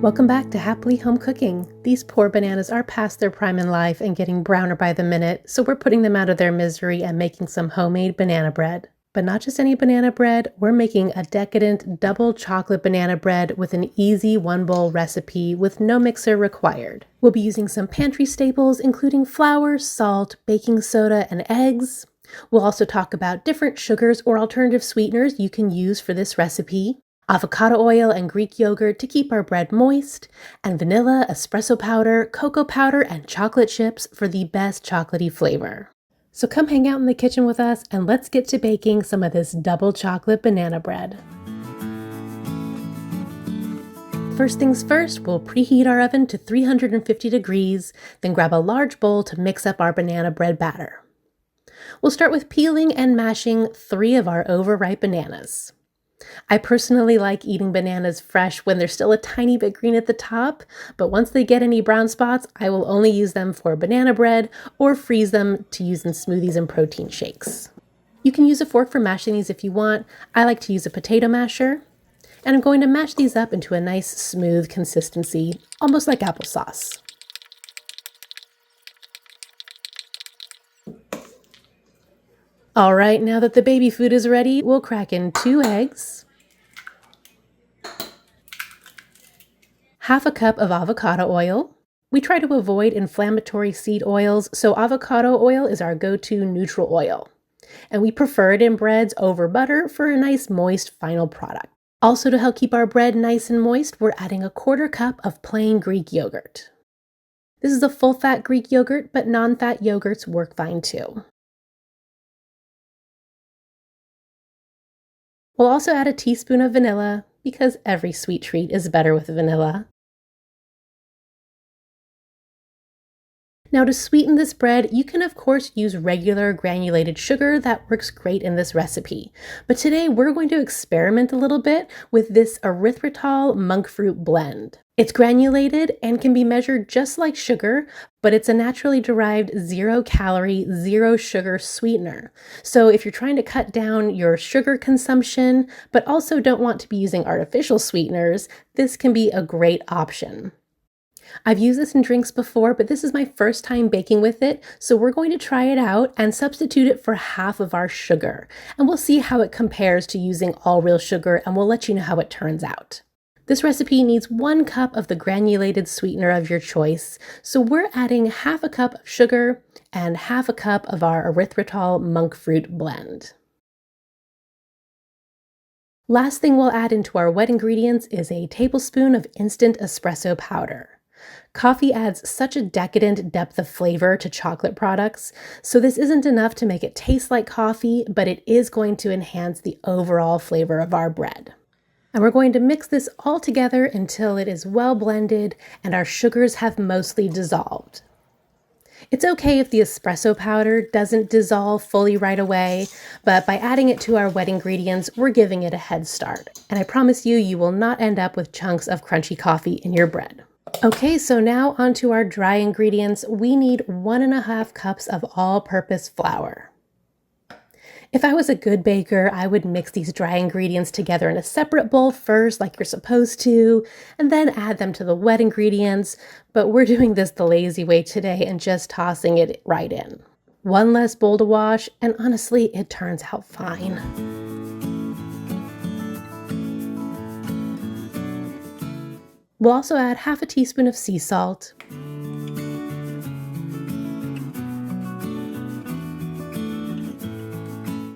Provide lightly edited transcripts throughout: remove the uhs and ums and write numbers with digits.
Welcome back to Happily Home Cooking. These poor bananas are past their prime in life and getting browner by the minute, so we're putting them out of their misery and making some homemade banana bread. But not just any banana bread, we're making a decadent double chocolate banana bread with an easy one-bowl recipe with no mixer required. We'll be using some pantry staples including flour, salt, baking soda, and eggs. We'll also talk about different sugars or alternative sweeteners you can use for this recipe, avocado oil and Greek yogurt to keep our bread moist, and vanilla, espresso powder, cocoa powder, and chocolate chips for the best chocolatey flavor. So come hang out in the kitchen with us and let's get to baking some of this double chocolate banana bread. First things first, we'll preheat our oven to 350 degrees, then grab a large bowl to mix up our banana bread batter. We'll start with peeling and mashing 3 of our overripe bananas. I personally like eating bananas fresh when they're still a tiny bit green at the top, but once they get any brown spots, I will only use them for banana bread or freeze them to use in smoothies and protein shakes. You can use a fork for mashing these if you want. I like to use a potato masher, and I'm going to mash these up into a nice smooth consistency, almost like applesauce. All right, now that the baby food is ready, we'll crack in 2 eggs, half a cup of avocado oil. We try to avoid inflammatory seed oils, so avocado oil is our go-to neutral oil. And we prefer it in breads over butter for a nice moist final product. Also, to help keep our bread nice and moist, we're adding a 1/4 cup of plain Greek yogurt. This is a full-fat Greek yogurt, but non-fat yogurts work fine too. We'll also add a teaspoon of vanilla, because every sweet treat is better with vanilla. Now to sweeten this bread, you can of course use regular granulated sugar that works great in this recipe. But today we're going to experiment a little bit with this erythritol monkfruit blend. It's granulated and can be measured just like sugar, but it's a naturally derived 0-calorie, 0-sugar sweetener. So if you're trying to cut down your sugar consumption, but also don't want to be using artificial sweeteners, this can be a great option. I've used this in drinks before, but this is my first time baking with it, so we're going to try it out and substitute it for half of our sugar. And we'll see how it compares to using all real sugar, and we'll let you know how it turns out. This recipe needs 1 cup of the granulated sweetener of your choice, so we're adding half a cup of sugar and half a cup of our erythritol monkfruit blend. Last thing we'll add into our wet ingredients is a tablespoon of instant espresso powder. Coffee adds such a decadent depth of flavor to chocolate products, so this isn't enough to make it taste like coffee, but it is going to enhance the overall flavor of our bread. And we're going to mix this all together until it is well blended and our sugars have mostly dissolved. It's okay if the espresso powder doesn't dissolve fully right away, but by adding it to our wet ingredients, we're giving it a head start. And I promise you, you will not end up with chunks of crunchy coffee in your bread. Okay, so now onto our dry ingredients. We need 1.5 cups of all-purpose flour. If I was a good baker, I would mix these dry ingredients together in a separate bowl first, like you're supposed to, and then add them to the wet ingredients, but we're doing this the lazy way today and just tossing it right in. 1 less bowl to wash, and honestly, it turns out fine. We'll also add half a teaspoon of sea salt,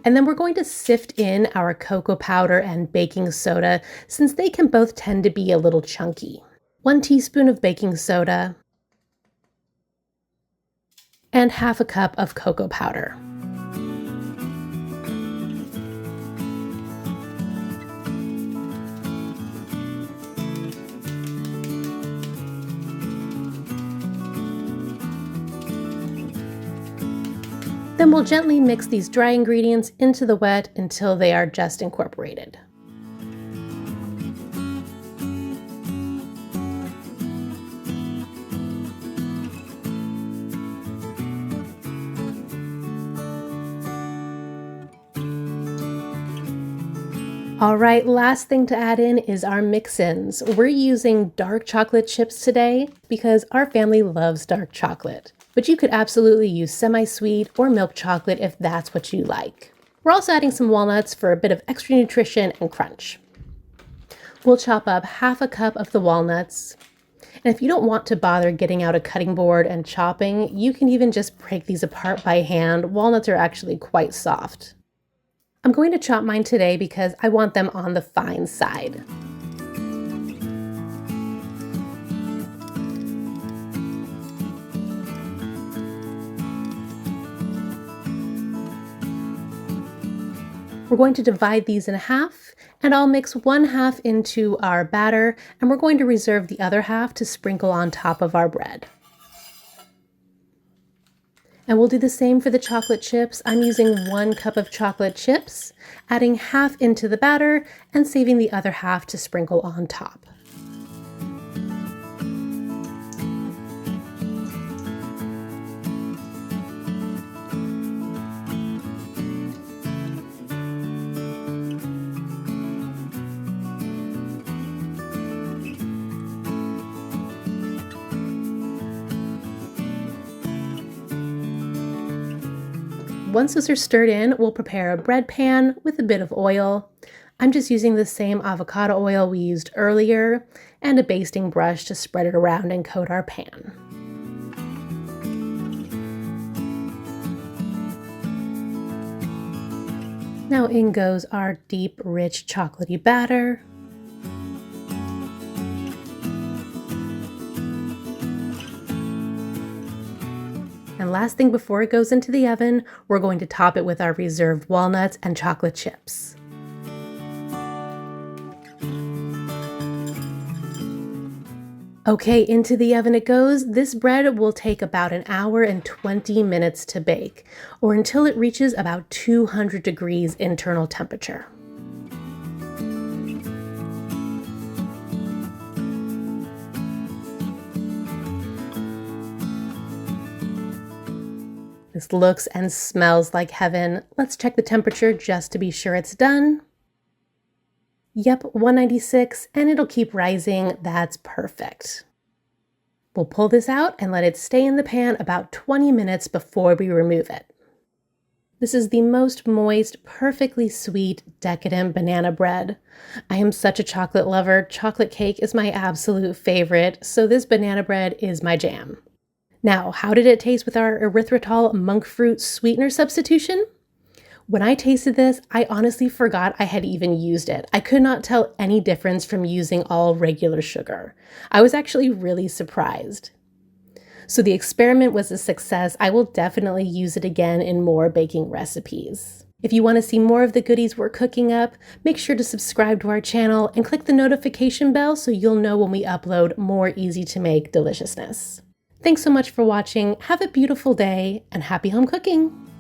and then we're going to sift in our cocoa powder and baking soda since they can both tend to be a little chunky. 1 teaspoon of baking soda and half a cup of cocoa powder. Then we'll gently mix these dry ingredients into the wet until they are just incorporated. All right, last thing to add in is our mix-ins. We're using dark chocolate chips today because our family loves dark chocolate. But you could absolutely use semi-sweet or milk chocolate if that's what you like. We're also adding some walnuts for a bit of extra nutrition and crunch. We'll chop up half a cup of the walnuts. And if you don't want to bother getting out a cutting board and chopping, you can even just break these apart by hand. Walnuts are actually quite soft. I'm going to chop mine today because I want them on the fine side. We're going to divide these in half, and I'll mix one half into our batter, and we're going to reserve the other half to sprinkle on top of our bread. And we'll do the same for the chocolate chips. I'm using 1 cup of chocolate chips, adding half into the batter and saving the other half to sprinkle on top. Once those are stirred in, we'll prepare a bread pan with a bit of oil. I'm just using the same avocado oil we used earlier and a basting brush to spread it around and coat our pan. Now in goes our deep, rich, chocolatey batter. And last thing before it goes into the oven, we're going to top it with our reserved walnuts and chocolate chips. Okay, into the oven it goes. This bread will take about 1 hour and 20 minutes to bake, or until it reaches about 200 degrees internal temperature. This looks and smells like heaven. Let's check the temperature just to be sure it's done. Yep, 196, and it'll keep rising. That's perfect. We'll pull this out and let it stay in the pan about 20 minutes before we remove it. This is the most moist, perfectly sweet, decadent banana bread. I am such a chocolate lover. Chocolate cake is my absolute favorite, so this banana bread is my jam. Now, how did it taste with our erythritol monkfruit sweetener substitution? When I tasted this, I honestly forgot I had even used it. I could not tell any difference from using all regular sugar. I was actually really surprised. So the experiment was a success. I will definitely use it again in more baking recipes. If you want to see more of the goodies we're cooking up, make sure to subscribe to our channel and click the notification bell so you'll know when we upload more easy to make deliciousness. Thanks so much for watching. Have a beautiful day and happy home cooking!